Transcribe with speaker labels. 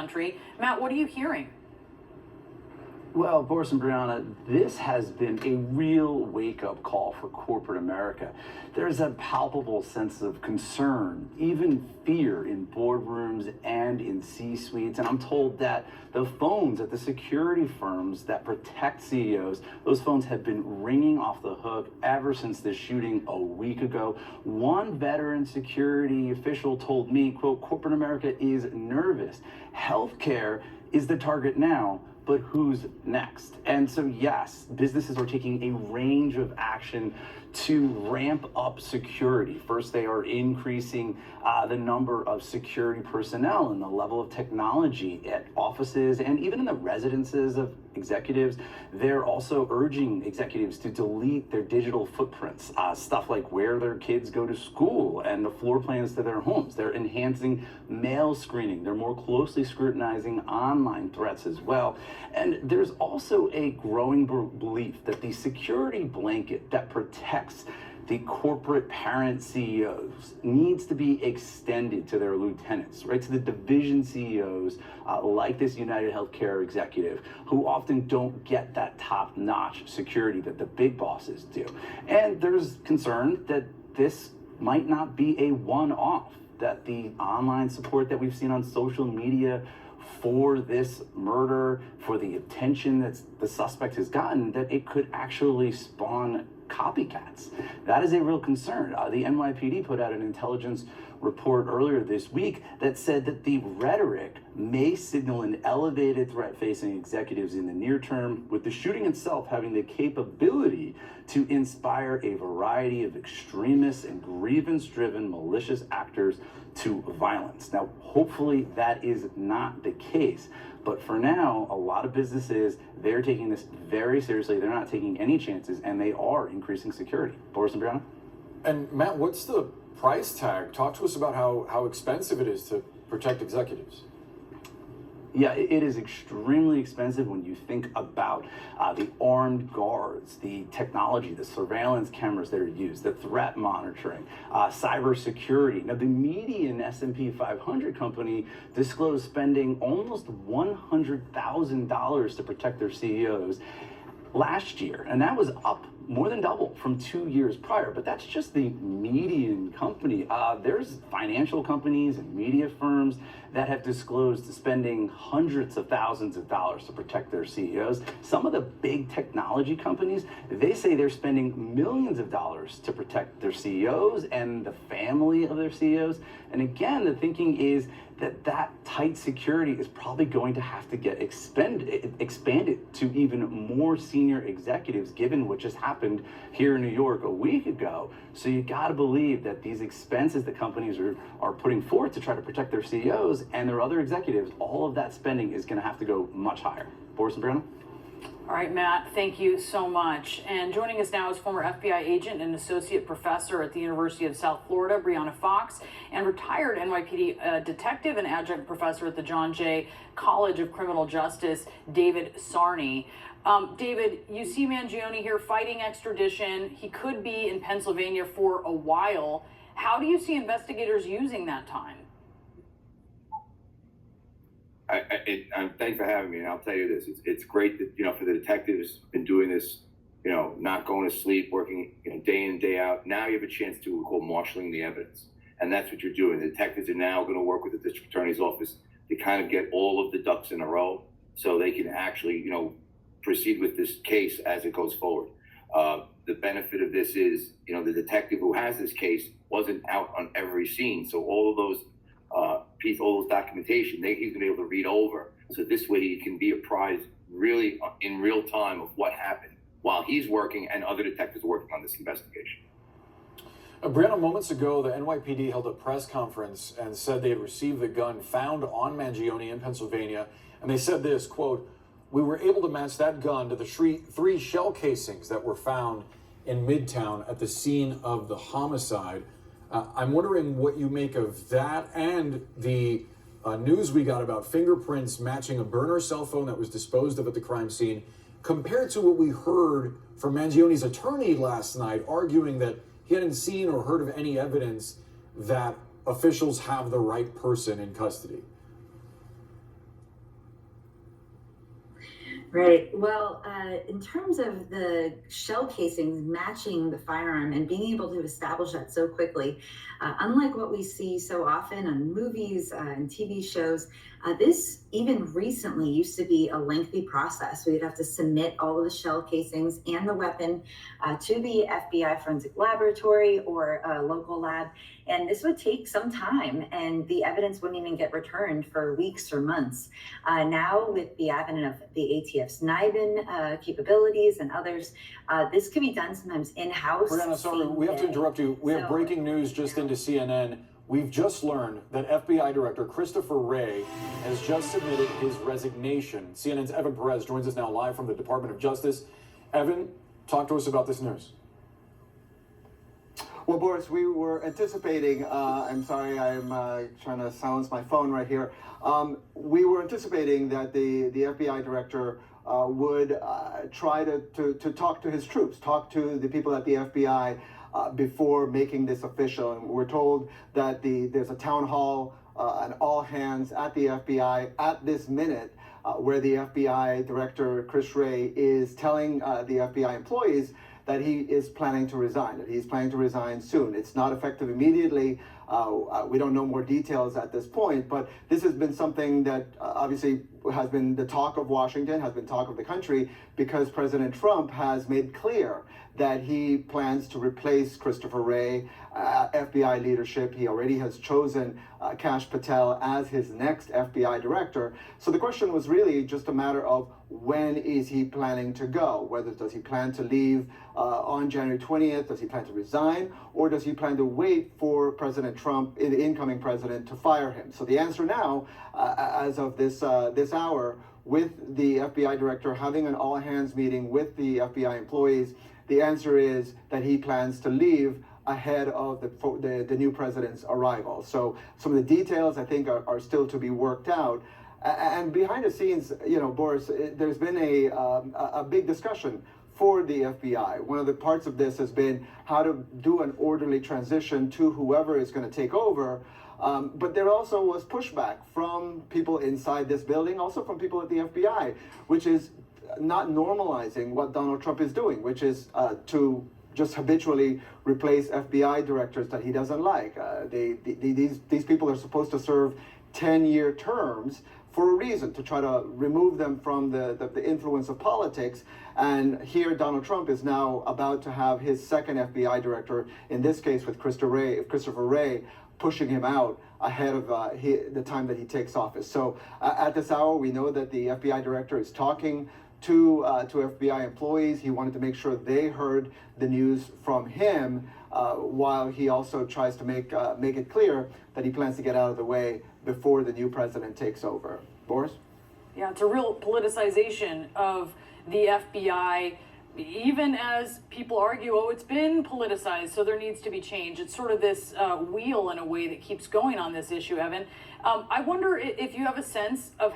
Speaker 1: country. Matt, what are you hearing?
Speaker 2: Well, Boris and Brianna, this has been a real wake-up call for corporate America. There's a palpable sense of concern, even fear in boardrooms and in C-suites. And I'm told that the phones at the security firms that protect CEOs, those phones have been ringing off the hook ever since the shooting a week ago. One veteran security official told me, quote, corporate America is nervous. Healthcare is the target now, but who's next? And so, yes, businesses are taking a range of action to ramp up security. First, they are increasing the number of security personnel and the level of technology at offices and even in the residences of executives. They're also urging executives to delete their digital footprints, stuff like where their kids go to school and the floor plans to their homes. They're enhancing mail screening. They're more closely scrutinizing online threats as well. And there's also a growing belief that the security blanket that protects the corporate parent CEOs needs to be extended to their lieutenants, right? To the division CEOs like this United Healthcare executive who often don't get that top-notch security that the big bosses do. And there's concern that this might not be a one-off, that the online support that we've seen on social media for this murder, for the attention that the suspect has gotten, that it could actually spawn copycats. That is a real concern. The NYPD put out an intelligence report earlier this week that said that the rhetoric may signal an elevated threat facing executives in the near term, with the shooting itself having the capability to inspire a variety of extremists and grievance-driven malicious actors to violence. Now, hopefully that is not the case. But for now, a lot of businesses, they're taking this very seriously. They're not taking any chances, and they are increasing security. Boris and Brianna?
Speaker 3: And Matt, what's the price tag? Talk to us about how expensive it is to protect executives.
Speaker 2: Yeah, it is extremely expensive when you think about the armed guards, the technology, the surveillance cameras that are used, the threat monitoring, cybersecurity. Now, the median S&P 500 company disclosed spending almost $100,000 to protect their CEOs last year, and that was up more than double from 2 years prior. But that's just the median company. There's financial companies and media firms that have disclosed spending hundreds of thousands of dollars to protect their CEOs. Some of the big technology companies, they say they're spending millions of dollars to protect their CEOs and the family of their CEOs. And again, the thinking is that tight security is probably going to have to get expanded to even more senior executives, given what just happened here in New York a week ago. So you got to believe that these expenses that companies are putting forth to try to protect their CEOs and their other executives, all of that spending is going to have to go much higher. Boris and Brianna?
Speaker 1: All right, Matt, thank you so much. And joining us now is former FBI agent and associate professor at the University of South Florida, Brianna Fox, and retired NYPD detective and adjunct professor at the John Jay College of Criminal Justice, David Sarney. David, you see Mangione here fighting extradition. He could be in Pennsylvania for a while. How do you see investigators using that time?
Speaker 4: Thanks for having me, and I'll tell you this: it's great that for the detectives been doing this, not going to sleep, working day in day out. Now you have a chance to what we call marshaling the evidence, and that's what you're doing. The detectives are now going to work with the district attorney's office to kind of get all of the ducks in a row, so they can actually proceed with this case as it goes forward. The benefit of this is the detective who has this case wasn't out on every scene, so all of those all those documentation, he's going to be able to read over. So this way he can be apprised really in real time of what happened while he's working and other detectives are working on this investigation.
Speaker 3: Brianna, moments ago, the NYPD held a press conference and said they had received the gun found on Mangione in Pennsylvania. And they said this, quote, "We were able to match that gun to the three shell casings that were found in Midtown at the scene of the homicide." I'm wondering what you make of that and the news we got about fingerprints matching a burner cell phone that was disposed of at the crime scene, compared to what we heard from Mangione's attorney last night, arguing that he hadn't seen or heard of any evidence that officials have the right person in custody.
Speaker 5: Right. Well, in terms of the shell casings matching the firearm and being able to establish that so quickly, unlike what we see so often on movies and TV shows, this even recently used to be a lengthy process. We'd have to submit all of the shell casings and the weapon to the FBI forensic laboratory or a local lab. And this would take some time, and the evidence wouldn't even get returned for weeks or months. Now, with the advent of the ATF's NIBIN capabilities and others, this could be done sometimes in-house.
Speaker 3: Brianna, sorry, we have to interrupt you. We have breaking news just into CNN. We've just learned that FBI Director Christopher Wray has just submitted his resignation. CNN's Evan Perez joins us now live from the Department of Justice. Evan, talk to us about this news.
Speaker 6: Well, Boris, we were anticipating, I'm sorry, I'm trying to silence my phone right here. We were anticipating that the FBI director would try to talk to his troops, talk to the people at the FBI before making this official. And we're told that there's a town hall, an all hands at the FBI at this minute, where the FBI director, Chris Wray, is telling the FBI employees that he is planning to resign, that he's planning to resign soon. It's not effective immediately. We don't know more details at this point, but this has been something that obviously has been the talk of Washington, has been talk of the country, because President Trump has made clear that he plans to replace Christopher Wray, FBI leadership. He already has chosen Kash Patel as his next FBI director. So the question was really just a matter of when is he planning to go? Whether does he plan to leave on January 20th? Does he plan to resign? Or does he plan to wait for President Trump, the incoming president, to fire him? So the answer now, as of this hour, with the FBI director having an all-hands meeting with the FBI employees, the answer is that he plans to leave ahead of the new president's arrival. So some of the details, I think, are still to be worked out. And behind the scenes, Boris, there's been a big discussion for the FBI. One of the parts of this has been how to do an orderly transition to whoever is going to take over. But there also was pushback from people inside this building, also from people at the FBI, which is not normalizing what Donald Trump is doing, which is to just habitually replace FBI directors that he doesn't like. These people are supposed to serve 10-year terms for a reason, to try to remove them from the influence of politics. And here Donald Trump is now about to have his second FBI director, in this case with Christopher Wray, pushing him out ahead of the time that he takes office. So at this hour, we know that the FBI director is talking to FBI employees. He wanted to make sure they heard the news from him, while he also tries to make it clear that he plans to get out of the way before the new president takes over. Boris?
Speaker 1: Yeah, it's a real politicization of the FBI, even as people argue, oh, it's been politicized, so there needs to be change. It's sort of this wheel in a way that keeps going on this issue, Evan. I wonder if you have a sense of